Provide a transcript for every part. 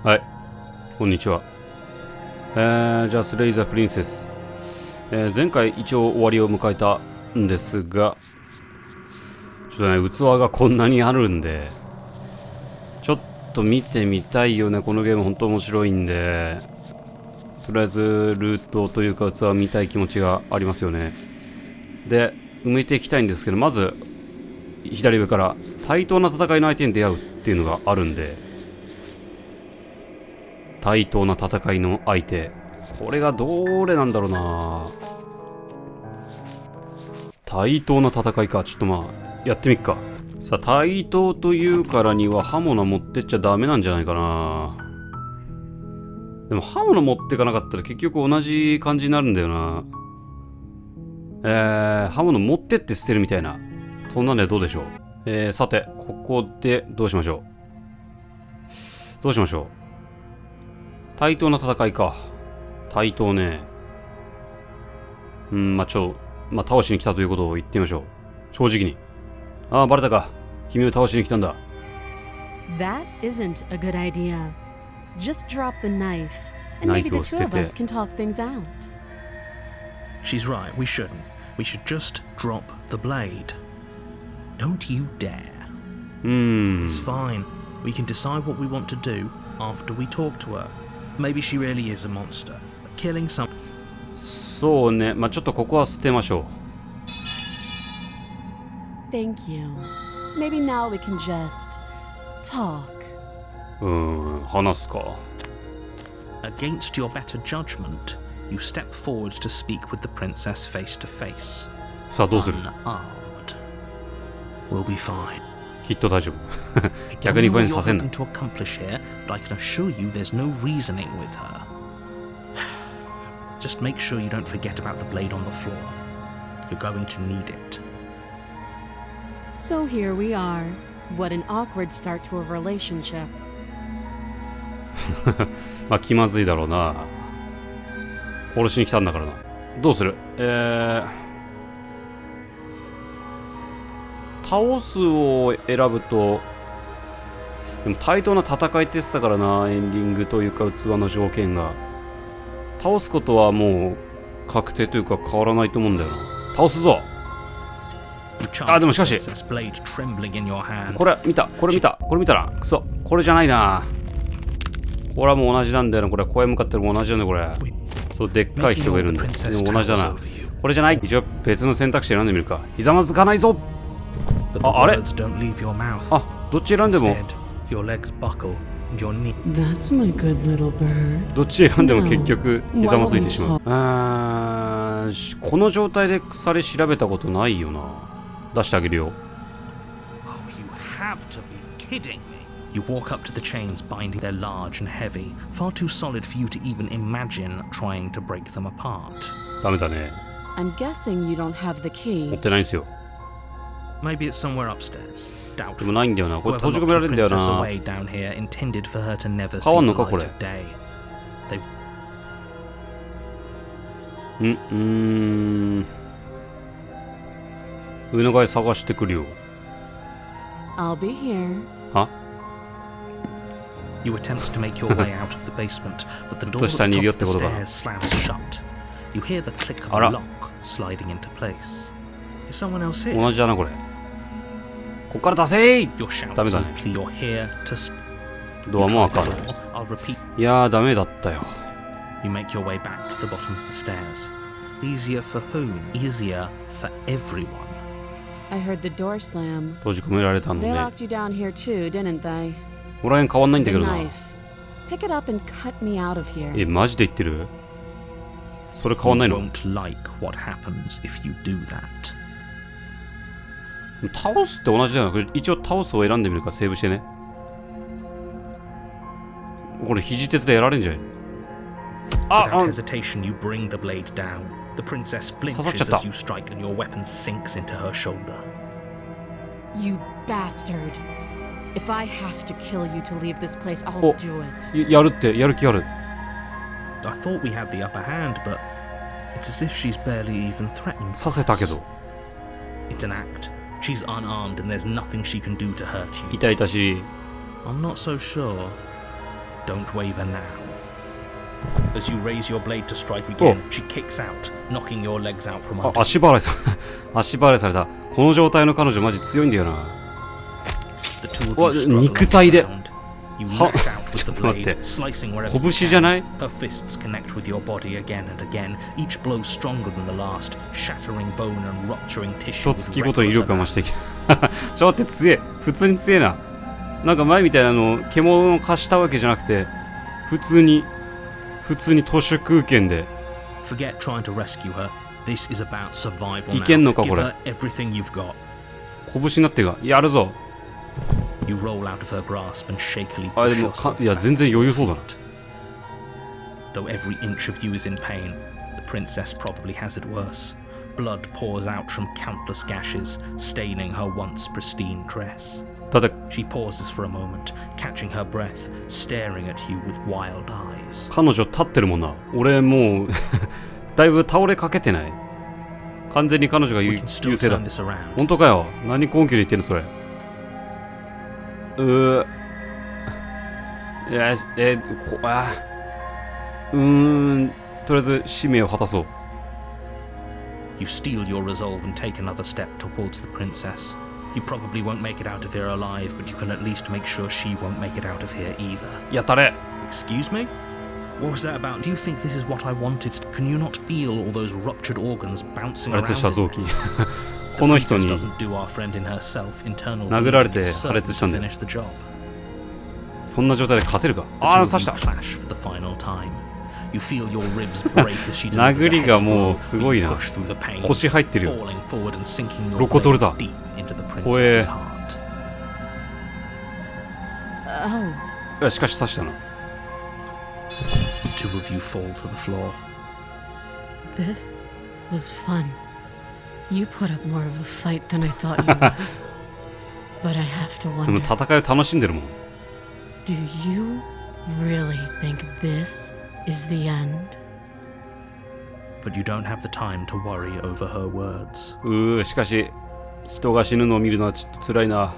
はい、こんにちは。じゃあスレイザープリンセス、前回一応終わりを迎えたんですが、ちょっとね、器がこんなにあるんで、ちょっと見てみたいよね。このゲーム本当面白いんで、とりあえずルートというか器を見たい気持ちがありますよね。で、埋めていきたいんですけど、まず左上から対等な戦いの相手に出会うっていうのがあるんで、対等な戦いの相手、これがどれなんだろうな。対等な戦いか。ちょっとまあやってみっか。さあ、対等というからには刃物持ってっちゃダメなんじゃないかな。でも刃物持ってかなかったら結局同じ感じになるんだよな。刃物持ってって捨てるみたいな、そんなんでどうでしょう。さて、ここでどうしましょう。対等な戦いか。対等ね。まあ倒しに来たということを言ってみましょう。正直に。ああ、バレたか。君を倒しに来たんだ。That isn't a good idea. Just drop the knife, and maybe the two of us can talk things out. She's right, we shouldn't. We should just drop the blade. Don't you dare. It's fine. We can decide what we want to do after we talk to her. Maybe she really is a monster. But killing some... そうね。まあちょっとここは捨てましょう。Thank you. Maybe now we can just talk. 話すか。Against your better judgment, you step forward to speak with the princess face to face. さあどうする？ Unarmed. We'll be fine. きっと大丈夫。逆にこれにさせんな。To accomplish here, but I can assure you there's no reasoning with her. Just make sure you don't forget about the blade on the floor. You're going to need it. So here we are. What an awkward start to a relationship. まあ気まずいだろうな。殺しに来たんだからな。どうする？倒すを選ぶと、でも対等な戦いって言ってたからな。エンディングというか器の条件が。倒すことはもう確定というか変わらないと思うんだよな。倒すぞ。あ、でもしかしこれ見たな。くそ、これじゃないな。これはもう同じなんだよな。これ声向かってるも同じなんだよ。これそう、でっかい人がいるんだ。でも同じだな。これじゃない。一応別の選択肢選んでみるか。ひざまずかないぞ。あれ、あ、どっち選んでもThat's my good little bird. どっち選んでも結局ひざまずいてしまう。この状態で鎖調べたことないよな。出してあげるよ。Oh, you have to be kidding me. You walk up to the chains binding. They're large and heavy, far too solid for you to even imagine trying to break them apart. ダメだね。I'm guessing you don't have the 持 key. ってないんですよ。Maybe it's somewhere upstairs. でもないんだよな。これ閉じ込められるんだよな。変わんのかこれ。上の階探してくるよ。I'll be here. は？You attempt to make your way out of the basement, but the door at the top of the stairs slams shut. You hear the click of the lock sliding into place. Is someone else here? 同じだなこれ。こっから出せー。 Your shouts ダメだ and ね。 plea you're here to ドアも開かない。 I'll repeat. いやーダメだったよ。 You make your way back to the bottom of the stairs. Easier for whom? Easier for everyone. I heard the door slam. 閉じ込められたの They ね。 locked you down here too, didn't they? ここら辺変わんないんだ The けどな。 knife. Pick it up and cut me out of here. マジで言ってる？それ変わんないの？ You won't like what happens if you do that. 倒すって同じだよな。一応倒すを選んでみるか。セーブしてね。これ肘鉄でやられんじゃん。Without hesitation, you bring the blade down. The princess flinches as you strike, and your weapon sinks into her shoulder. You bastard. If I have to kill you to leave this place, I'll do it. やるってやる気ある。 I thought we had the upper hand, but it's as if she's barely even threatened. させたけど。 It's an act. She's unarmed and there's nothing she can do to hurt you. 痛々しい。 I'm not so sure. Don't waver now. As you raise your blade to strike again, she kicks out, knocking your legs out from under. 足払いされた。この状態の彼女マジ強いんだよな。肉体で。は、ちょっと待って。拳じゃない？ Her fists connect with your body again and again, each blow stronger than the last, shattering bone and rupturing tissue. 一月ごとに威力が増していく。ちょっと待って、強え。普通に強えな。なんか前みたいな獣を貸したわけじゃなくて、普通に徒手空拳で。Forget trying to rescue her. This is about survival いけんのか now. これ。 Give her everything you've got. 拳になってるが、やるぞ。You roll out of her grasp and shakily あ、で push も yourself いや back. 全然余裕そうだな。 Though every inch of you is in pain, the princess probably has it worse. Blood pours out from countless gashes, staining her once pristine dress. ただ She pauses for a moment, catching her breath, staring at you with wild eyes. 彼女立ってるもんな。俺もうだいぶ倒れかけてない。完全に彼女が We 優 can still 勢だ。 turn this around. 本当かよ。何根拠で言ってんのそれ。いや、とりあえず使命を果たそう。You steel your resolve and take another step towards the princess. You probably won't make it out of here alive, but you can at least make sure she won't make it out of here either. やったれ。 Excuse me? What was that about? Do you think this is what I wanted? Can you not feel all those ruptured organs bouncing 破 around? 裂した臓器。 The この人 princess に doesn't do our friend in herself internal 殴られ bleeding て is 破裂 certain したんだ to よ。 finish the job. そんな状態で勝てるか。 The ああ、 two 刺 of し you た。 clash for the final time. You feel your ribs break as she delivers a 殴り heavy がも blow, うすごい but you な。 push through the pain, 腰入ってるよ。 falling forward and sinking your 肋骨取れ blade た。 deep into the 怖え。 princess's heart. Oh, いやしかし刺したな。 The two of you fall to the floor. this was fun. You put up more of a fight than I thought you would. But I have to でも wonder, 戦いを楽しんでるもん。 do you really think this is the end? But you don't have the time to worry over her words. しかし人が死ぬのを見るのはちょっと辛いな。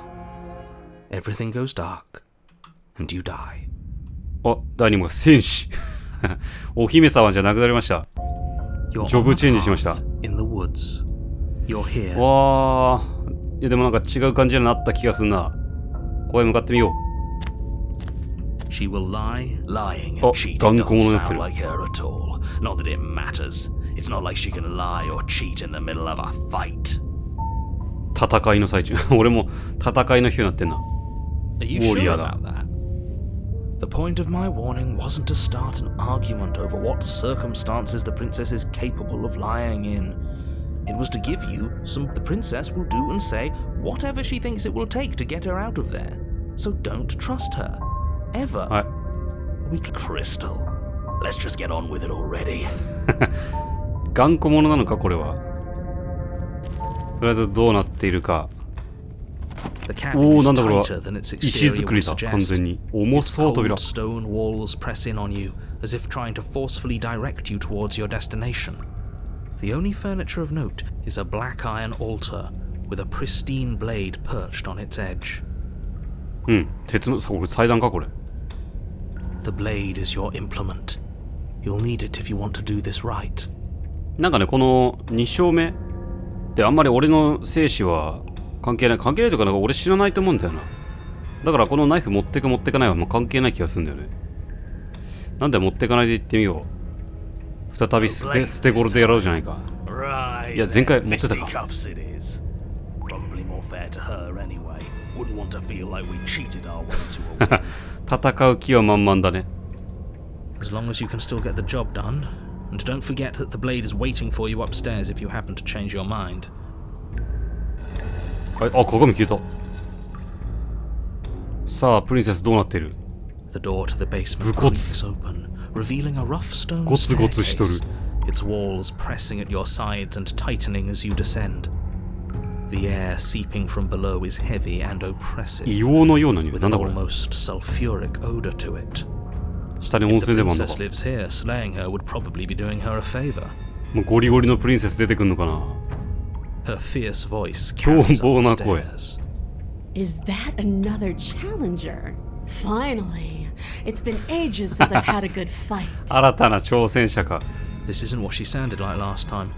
Everything goes dark, and you die. あ、第2問が戦士。お姫様じゃなくなりました。 You're ジョ on ブ the チェンジしました。 path in the woods. You're here. わー。いやでもなんか違う感じになった気がするな。ここへ向かってみよう。 She will lie. Lying Oh, and cheating gun doesn't corner sound too. like her at all. Not that it matters. It's not like she can lie or cheat in the middle of a fight. 戦いの最中。俺も戦いの日になってんな。 Are you Warrior sure だ。 about that? The point of my warning wasn't to start an argument over what circumstances the princess is capable of lying in. It was to give you some the princess will do and say whatever she thinks it will take to get her out of there. So don't trust her. Ever. はい。 We Crystal. Let's just get on with it already. 頑固者なのかこれは。とりあえずどうなっているか。 The cabin おお、 is なんだこれは。 tighter than its 石 exterior 造り would だ、完 suggest. 全に。重そう、 Its 扉。 cold stone walls press in on you, as if trying to forcefully direct you towards your destination. The only furniture of note is a black iron altar with a pristine blade perched on its edge. うん。鉄の、これ祭壇かこれ。 The blade is your implement. You'll need it if you want to do this right. なんかね、この2章目であんまり俺の生死は関係ない。関係ないというか、なんか俺知らないと思うんだよな。だからこのナイフ持ってく持ってかないはもう関係ない気がするんだよね。なんで持ってかないで行ってみよう。再び捨て頃でやろうじゃないか。 Right. いや、前回持ってた Fisty か。 cuffs it is. Probably more fair to her anyway. Wouldn't want to feel like we cheated our way to a win. 戦う気は満々だね。 As long as you can still get the job done. And don't forget that the blade is waiting for you upstairs if you happen to change your mind. はい、あ、鏡消えた。さあ、プリンセスどうなってる？ The door to the basement 武骨。 creaks open, revealing a rough stone ゴツゴツしとる。 staircase, its walls pressing at your sides and tightening as you descend. The air seeping from below is heavy and oppressive, 硫黄のような匂い。 with なん an だこれ。 almost sulfuric odor to it. 下に温 If 泉 the でもあんの princess か。 lives here, slaying her would probably be doing her a favor. もうゴリゴリのプリンセス出てくんのかな。 Her fierce voice 凶 carries 暴 up な the 声。 stairs. Is that another challenger? Finally. It's been ages since I've had a good fight. 新たな挑戦者か。 This isn't what she sounded like last time.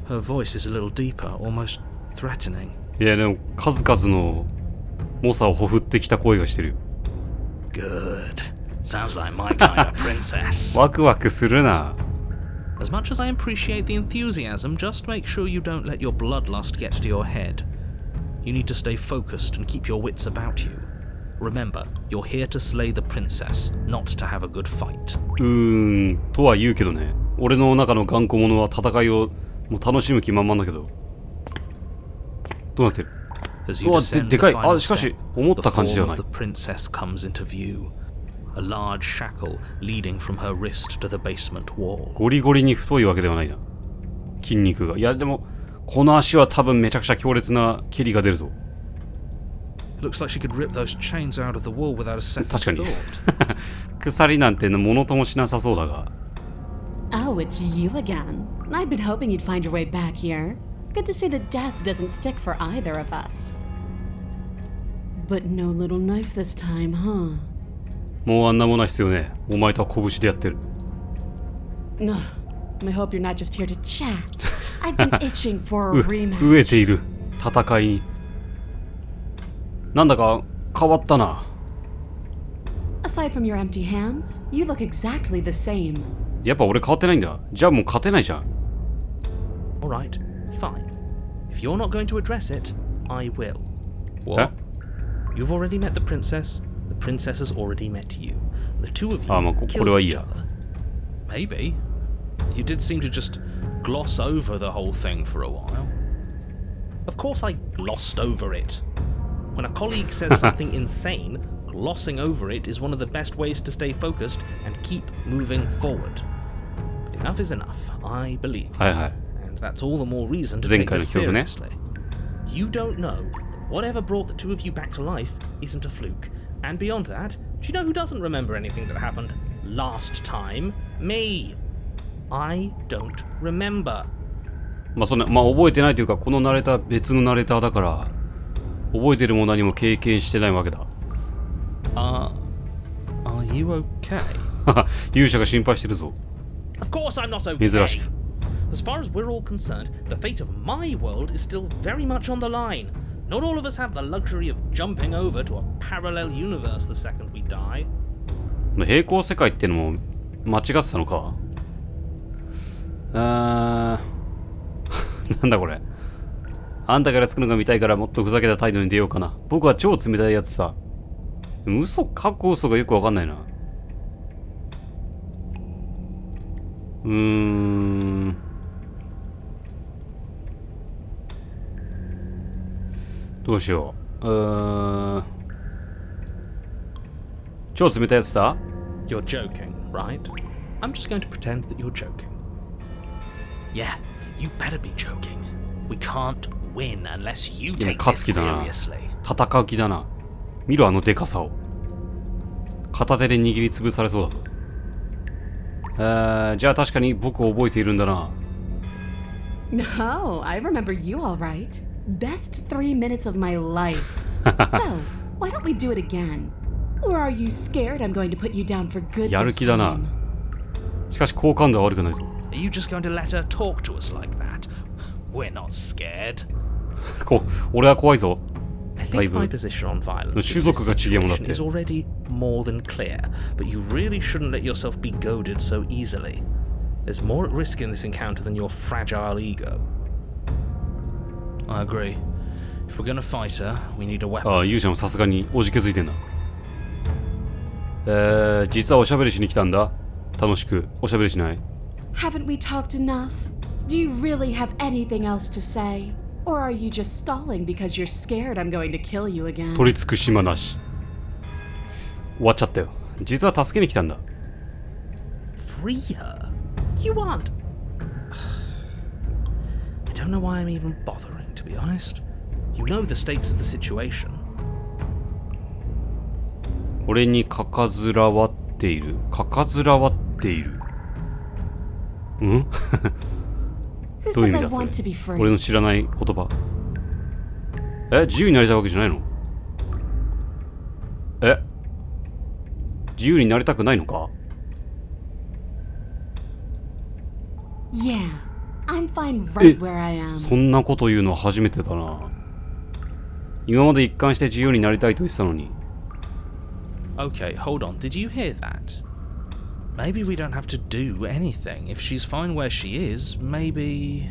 Her voice is a little deeper, almost threatening. いやでも数々の猛者をほふってきた声がしてるよ。 Good. Sounds like my kind of princess. ワクワクするな。 As much as I appreciate the enthusiasm, just make sure you don't let your bloodlust get to your head. You need to stay focused and keep your wits about you. Remember, you're here to slay the princess, not to have a good fight. とは言うけどね。俺の中の頑固者は戦いをもう楽しむ気満々だけど。どうなってる？ As you うわ、 descend で the かい。 final あ、しかし step, 思っ the た感じじゃ form な of い。 the princess comes into view. A large shackle leading from her wrist to the basement wall. ゴリゴリに太いわけではないな。筋肉が。いやでもこの足は多分めちゃくちゃ強烈な蹴りが出るぞ。 Looks like she could rip those chains out of the wall without a second 確かに。 thought. 鎖なんてものともしなさそうだが。 Oh, it's you again. I'd been hoping you'd find your way back here. Good to see that death doesn't stick for either of us. But no little knife this time, huh? もうあんなものは必要ねえ。お前とは拳でやってる。 No, I hope you're not just here to chat. I've been itching for a 飢えてい rematch. る戦いに。なんだか変わったな。 Aside from your empty hands, you look exactly the same. やっぱ俺変わってないんだ。じゃあもう勝てないじゃん。 Alright, fine. If you're not going to address it, I will. え What? You've already met the princess. The princess has already met you. The two of you あ、まあこ killed れはいい each や。 other. Maybe. You did seem to just gloss over the whole thing for a while. Of course I glossed over it. When a colleague says something insane, glossing over it is one of the best ways to stay focused and keep moving forward. But enough is enough, I believe. はいはい。 And that's all the more reason to 前 take 回の this 記憶ね。 seriously. You don't know that whatever brought the two of you back to life isn't a fluke. And beyond that, do you know who doesn't remember anything that happened last time? Me. I don't remember. まあそんな、まあ覚えてないというか、このナレーター別のナレーターだから、覚えてるも何も経験してないわけだ。Are you okay? 勇者が心配してるぞ。 Of course I'm not okay. 珍しく。 As far as we're all concerned, the fate of my world is still very much on the line. Not all of us have the luxury of jumping over to a parallel universe the second we die. 平行世界ってのも間違ってたのか。なんだこれ。あんたからつくのが見たいからもっとふざけた態度に出ようかな。僕は超冷たいやつさ。でも嘘かっこ嘘がよくわかんないな。どうしよう。超冷たいやつさ。 You're joking, right? I'm just going to pretend that you're joking. Yeah, you better be joking. We can't win unless you でも take 勝 this つ気だな。 seriously. 戦う気だな。見ろあのデカさを。片手で握りつぶされそうだぞ。じゃあ確かに僕を覚えているんだな。No, I remember you all right. Best 3 minutes of my life. So, why don't we do it again? Or are you scared I'm going to put you down for good やる this 気だな。 time? しかし好感度は悪くないぞ。 Are you just going to let her talk to us like that? We're not scared. 俺は怖いぞ。 I だい think my ぶ。 position on violence in 種 this 族が違うもんだって situation is already more than clear, but you really shouldn't let yourself be goaded so easily. There's more at risk in this encounter than your fragile ego. I agree. If we're going to fight her, we need a weapon. ああ、勇者もさすがにおじけづいてんな。実はおしゃべりしに来たんだ。楽しくおしゃべりしない？ Haven't we talked enough? Do you really have anything else to say? Or are you just stalling because you're scared I'm going to kill you again? 取り付く島なし。終わっちゃったよ。実は助けに来たんだ。 Free her? You aren't. I don't know why I'm even bothering, to be honest. You know the stakes of the situation. 俺にかかずらわっている。かかずらわっている。ん Who どういう says 意 I 味だそ want れ to be free? 俺の知らない言葉。自由になりたいわけじゃないの？自由になりたくないのか？ Yeah, I'm fine right where I am. そんなこと言うのは初めてだな。今まで一貫して自由になりたいと言ってたのに。Okay, hold on. Did you hear that? Maybe we don't have to do anything. If she's fine where she is, maybe...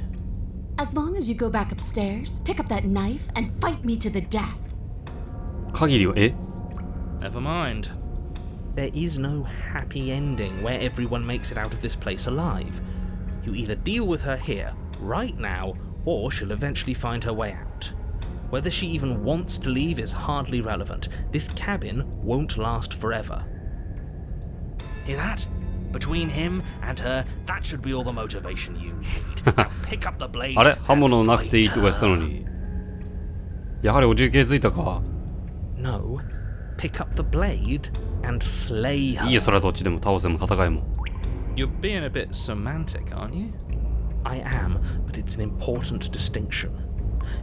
As long as you go back upstairs, pick up that knife, and fight me to the death. 限りは、Never mind. There is no happy ending where everyone makes it out of this place alive. You either deal with her here, right now, or she'll eventually find her way out. Whether she even wants to leave is hardly relevant. This cabin won't last forever. Hear that? Between him and her, that should be all the motivation you need. Now pick up the blade あれ刃 and 物なくていい fight とか言ってたの her. に。やはりおじけづいたか。 No, pick up the blade and slay her. いいよ、それはどっちでも倒せも戦いも。 You're being a bit semantic, aren't you? I am, but it's an important distinction.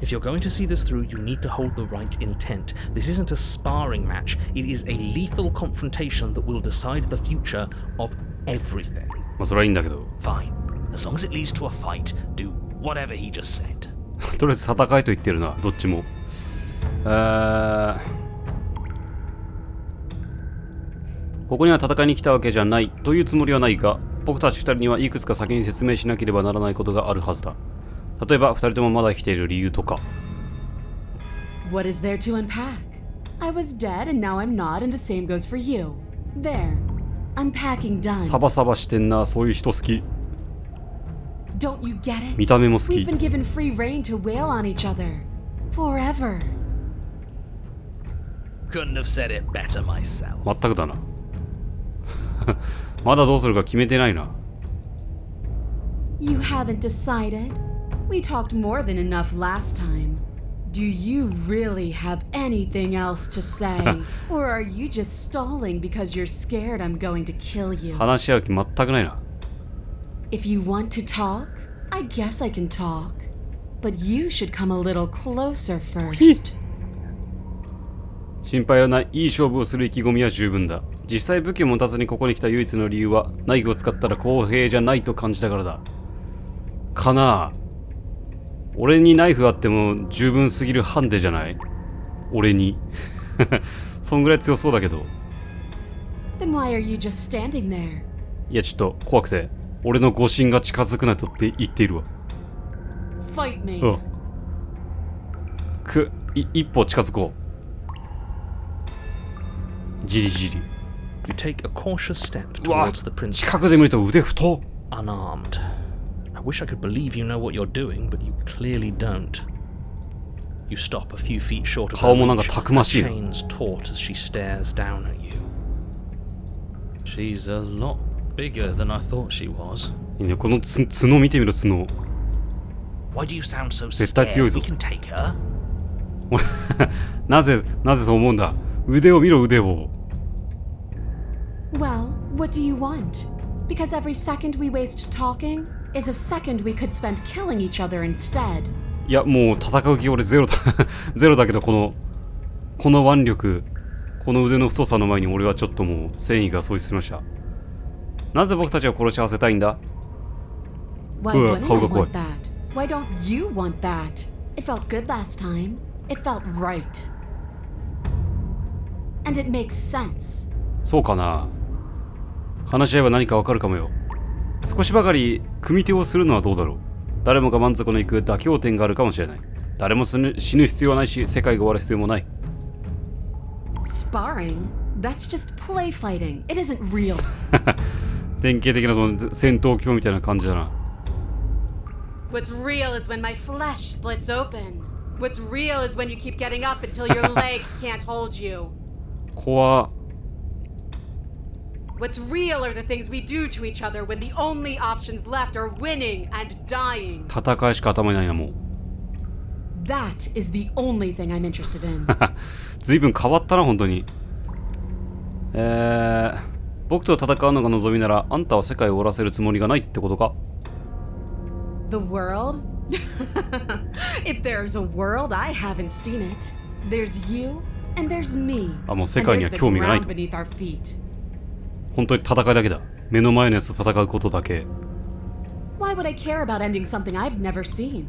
If you're going to see this through, you need to hold the right intent. This isn't a sparring match. It is a lethal confrontation that will decide the future of everything. まあそれはいいんだけど。 Fine. As long as it leads to a fight, do whatever he just said. とりあえず戦いと言ってるな、どっちも。ここには戦いに来たわけじゃないというつもりはないが、僕たち二人にはいくつか先に説明しなければならないことがあるはずだ。例えば、二人ともまだ生きている理由とか。What is there to unpack? I was dead and now I'm not, and the same goes for you. There. Unpacking done. サバサバしてんな、そういう人好き。 Don't you get it? 見た目も好 We've き。 been given free reign to wail on each other. Forever. Couldn't have said it better myself. 全くだな。まだどうするか決めてないな。 You haven't decided? We talked more than enough last time. Do you really have anything else to say? Or are you just stalling because you're scared I'm going to kill you? 話し合う気全くないな。 If you want to talk, I guess I can talk. But you should come a little closer first. 心配いらない。いい勝負をする意気込みは十分だ。実際武器を持たずにここに来た唯一の理由は、ナイフを使ったら公平じゃないと感じたからだ。かな。俺にナイフあっても十分すぎるハンデじゃない？俺に。そんぐらい強そうだけど。 Then why are you just standing there? いやちょっと怖くて、俺の誤信が近づくなとって言っているわ。 Fight me. 一歩近づこう。じりじり。 You take a cautious step うわ、 towards the princess. 近くで見ると腕太っ。 Unarmed. I wish I could believe you know what you're doing, but you clearly don't. You stop a few feet short of her 顔もなんか reach, たくま her しいな。 chains taut as she stares down at you. She's a lot bigger than I thought she was. いいね、この角見てみろ、角。 Why do you sound so 絶対強い scared? ぞ。 We can take her. なぜそう思うんだ。腕を見ろ、腕を。 Well, what do you want? Because every second we waste talking is a second we could spend killing each other instead. いや、もう戦う気俺ゼロだ。ゼロだけど、この腕力、この腕の太さの前に俺はちょっともう戦意が喪失しました。なぜ僕たちを殺し合わせたいんだ？ Why wouldn't I want that? Why don't you want that? It felt good last time. It felt right. And it makes sense. そうかな。話し合えば何かわかるかもよ。少しばかり組み手をするのはどうだろう。誰もが満足のいく妥協点があるかもしれない。誰も死ぬ必要はないし、世界が終わる必要もない。 Sparring? That's just play fighting. It isn't real. 典型的な戦闘狂みたいな感じだな。 What's real is when my flesh splits open. What's real is when you keep getting up until your legs can't hold you. 怖っ。 What's real are the things we do to each other when the only options left are winning and dying. 戦いしか頭にないな、もう。 That is the only thing I'm interested in. 随分変わったな、本当に。僕と戦うのが望みなら、あんたは世界を終わらせるつもりがないってことか？ The world? If there's a world, I haven't seen it. There's you, and there's me. あ、もう世界には興味がないと。 And there's the ground beneath our feet. 本当に戦いだけだ。目の前のやつと戦うことだけ。 Why would I care about ending something I've never seen?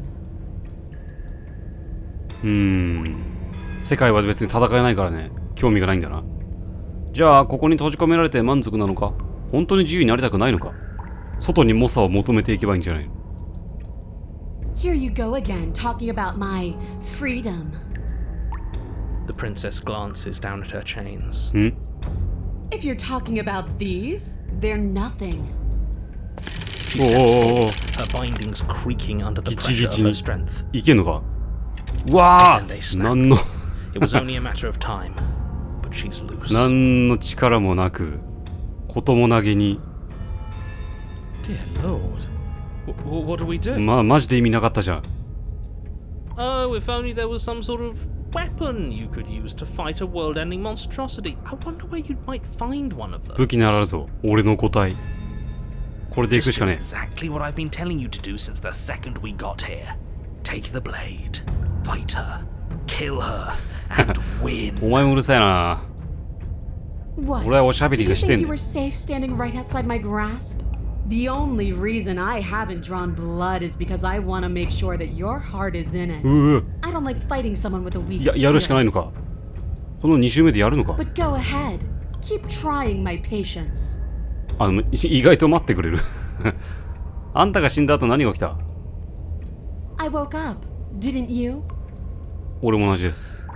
世界は別に戦えないからね。興味がないんだな。じゃあここに閉じ込められて満足なのか？本当に自由になりたくないのか？外に猛者を求めていけばいいんじゃないの？ Here you go again, talking about my freedom. The princess glances down at her chains. If you're talking about these, they're nothing. She steps forward, her bindings creaking under the pressure of her strength. いけんのか？うわAnd they あ、 snap. なんの It was only a matter of time, but she's loose. なんの力もなく、ことも投げに。 Dear Lord, what do we do? マジで意味なかったじゃん。 Oh, if only there was some sort of weapon you could use to fight a world-ending monstrosity. I wonder where you might find one of them. 武器ならるぞ、俺の個体。これで行くしかねえ。 Exactly what I've been telling you to do since the second we got here. Take the blade, fight her, kill her, and win. お前もうるさいな。 What? 俺はおしゃべり Did が you してん think ね you were safe standing right outside my grasp? The only reason I haven't drawn blood is because I want to make sure that your heart is in it. う I don't like fighting someone with a weak やるしかないの spirit. か。この2周目でやるのか。 But go ahead. Keep trying my patience. あの意外と待ってくれる。あんたが死んだ後何が起きた？ I woke up. Didn't you? 俺も同じです。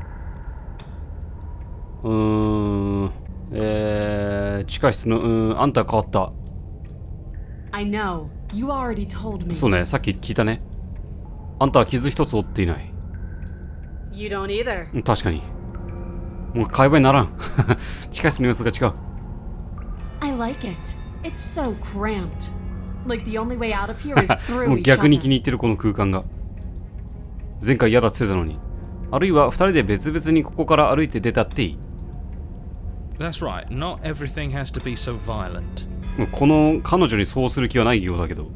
地下室のあんた変わった。 I know. You already told me. そうね、さっき聞いたね。あんたは傷一つ負っていない。 You don't either. 確かに。もう会話にならん。地下室の様子が違う。 I like it. It's so cramped. Like the only way out of here is も through う each 逆に気 other. に入ってるこの空間が。前回嫌だって言ってたのに。あるいは二人で別々にここから歩いて出たっていい。 That's right. Not everything has to be so violent. もうこの彼女にそうする気はないようだけど。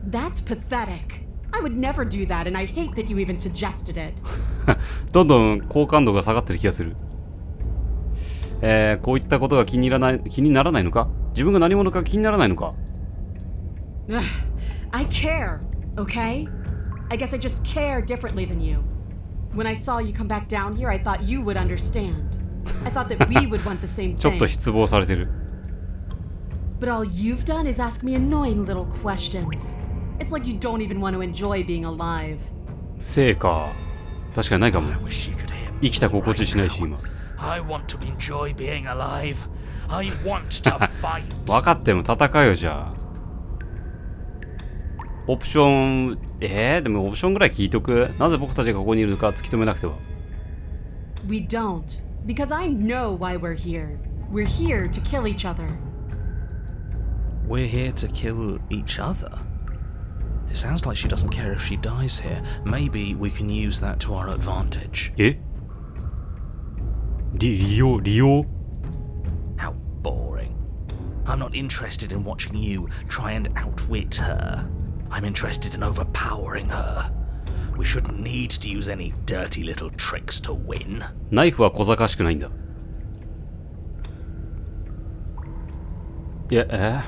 That's pathetic. I would never do that, and I hate that you even suggested it. どんどん好感度が下がってる気がする。こういったことが気にならないのか？自分が何者か気にならないのか？ Ugh, I care, okay? I guess I just care differently than you. When I saw you come back down here, I thought you would understand. I thought that we would want the same ちょっ thing. と失望されてる。 But all you've done is ask me annoying little questions. It's like you don't even want to enjoy being alive. せいか。確かにないかも。 I wish you could hear me 生きた心地しないし right 今。 now. I want to enjoy being alive. I want to fight. 分かっても戦えよじゃあ。オプション、でもオプションぐらい聞いとく。なぜ僕たちがここにいるのか突き止めなくては。 We don't, because I know why we're here. We're here to kill each other. We're here to kill each other. It sounds like she doesn't care if she dies here. Maybe we can use that to our advantage. 利用 How boring. I'm not interested in watching you try and outwit her. I'm interested in overpowering her. We shouldn't need to use any dirty little tricks to win. ナイフは小賢しくないんだ。いや、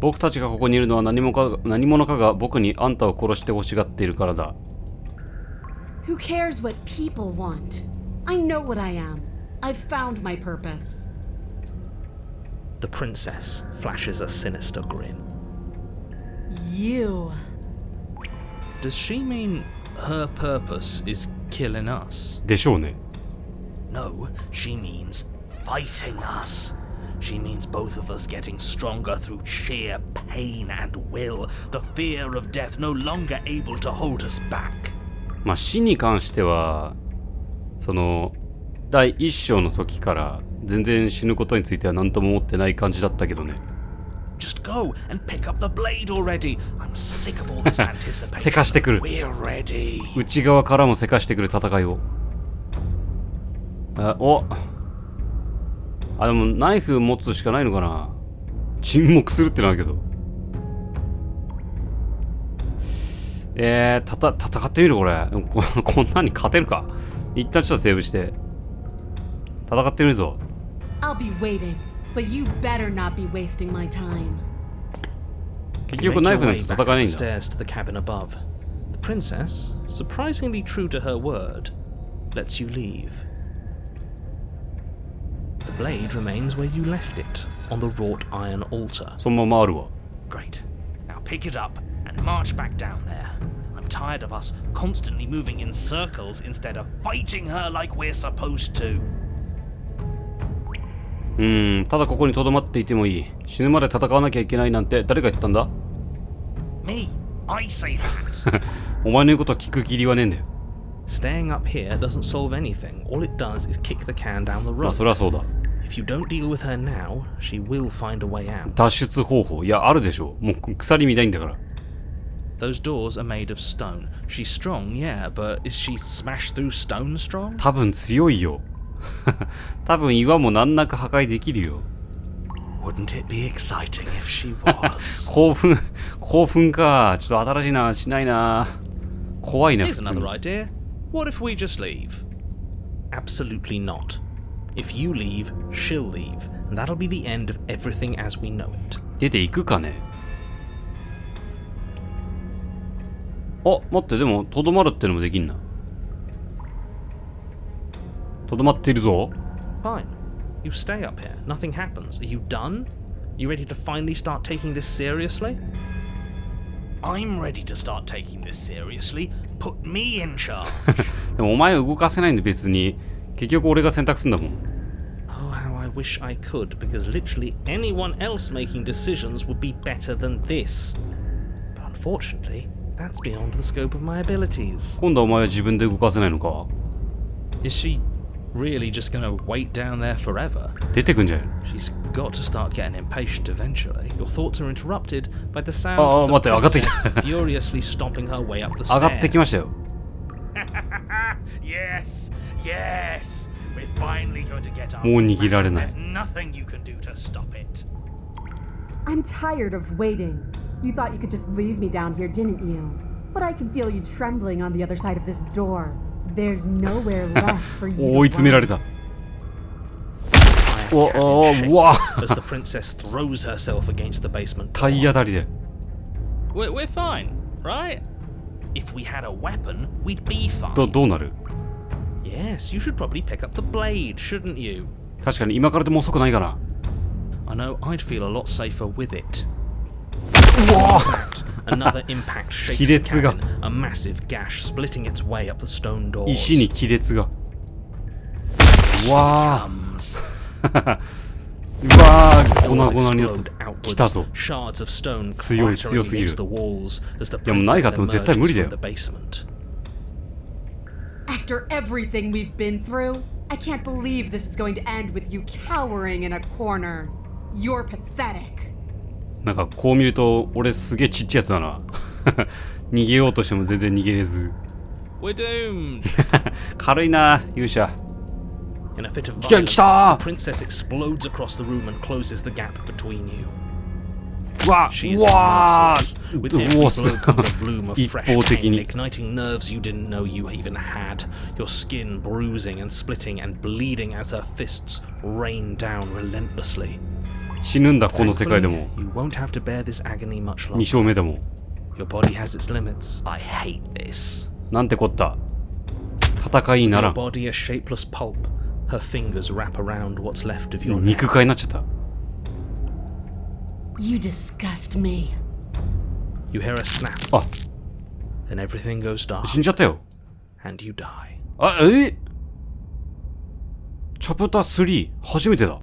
僕たちがここにいるのは何者かが僕にあんたを殺して欲しがっているからだ。 Who cares what people want? I know what I am. I've found my purpose. The princess flashes a sinister grin. You. Does she mean her purpose is killing us? でしょうね。 No, she means fighting us. She means both of us getting stronger through sheer pain and will. The fear of death no longer able to hold us back. まあ死に関してはその第一章の時から全然死ぬことについては何とも思ってない感じだったけどね。 Just go and pick up the blade already. I'm sick of all this anticipation. せかしてくる。 We're ready. 内側からもせかしてくる戦いを。でもナイフ持つしかないのかな。沈黙するってのあるけど。戦ってみるこれ。こんなに勝てるか。一旦ちょっとセーブして。戦ってみるぞ。I'll be waiting, but you better not be wasting my time. 結局ナイフなんて戦えないんだ。Stairs to the cabin above. The princess, surprisingly true to her word, lets you leave. The blade remains where you left it, on the wrought iron altar. そのままあるわ。Great. Now pick it up and march back down there. I'm tired of us constantly moving in circles instead of fighting her like we're supposed to. ただここに留まっていてもいい。死ぬまで戦わなきゃいけないなんて誰が言ったんだ？ Me, I say that. お前の言うことは聞く義理はねえんだよ。Staying up here doesn't solve anything. All it does is kick the can down the まあ road. そりゃそうだ。If you don't deal with her now, she will find a way out. 脱出方法。いや、あるでしょ。もう鎖見ないんだから。Those doors are made of stone. She's strong, yeah, but is she smashed through stone strong? 多分強いよ。多分岩も難なく破壊できるよ。Wouldn't it be exciting if she was? 興奮か。ちょっと新しいな。しないな。怖いな、普 Here's 通 another に。 idea. What if we just leave? Absolutely not. If you leave, she'll leave, and that'll be the end of everything as we know it. 出ていくかね。あ、待って、でも、とどまるってのもできんな。とどまっているぞ。Fine. You stay up here. Nothing happens. Are you done? You ready to finally start taking this seriously? I'm ready to start taking this seriously. Put me in charge. でもお前を動かせないんで別に。結局俺が選択すんだもん。Oh, how I wish I could, because literally anyone else making decisions would be better than this. But unfortunately, that's beyond the scope of my abilities. 今度はお前は自分で動かせないのか。 Is she really just gonna wait down there forever? 出てくんじゃないの。 She's got to start getting impatient eventually. Your thoughts are interrupted by the sound ああ、 of 待って、 the 上がってき princess た。 furiously stomping her way up the 上がってきましたよ。 Yes, yes. We're finally going to get up. もう逃げられない。 There's nothing you can do to stop it. I'm tired of waiting. You thought you could just leave me down here, didn't you? But I can feel you trembling on the other side of this door. There's nowhere left for you. 追い詰められた。おお、うわ。 as the princess throws herself against the basement 体当たりで。 We're fine, right? If we had a weapon, we'd be fine. どうなる？ Yes, you should probably pick up the blade, shouldn't you? 確かに今からでも遅くないかな。 I know I'd feel a lot safer with it. うわ。 Another impact shakes 亀 the 裂が。 cabin, a massive gash splitting its way up the stone doors. 石に亀裂が。うわー。うわー、粉々になってきたぞ。 Shards of stone 強い clattering 強すぎる。 against the walls as the いやもうないか princess っても絶対無理だ emerges よ from the basement. After everything we've been through, I can't believe this is going to end with you cowering in a corner. You're pathetic. なんかこう見ると俺すげえちっちゃいやつだな。逃げようとしても全然逃げれず。 We're doomed. 軽いな勇者。 In a fit of 来た violence, 来た the princess explodes across the room and closes the gap between you. うわ She う is わ merciless. With う every わ blow comes a bloom of 一 fresh 方的 pain, に igniting nerves you didn't know you even had. Your skin bruising and splitting and bleeding as her fists rain down relentlessly. 死ぬんだこの世界で Thankfully, も you won't have to bear this agony much 2 longer. 勝目だもん。 Your body has its limits. I hate this. なんてこった。戦いにな Your らん。 body a shapeless pulp. Her fingers wrap around what's left of your neck. 肉塊になっちゃった。 You disgust me. You hear a snap. あ、 Then everything goes dark 死んじゃったよ。 and you die. あ、チャプター3初めてだ。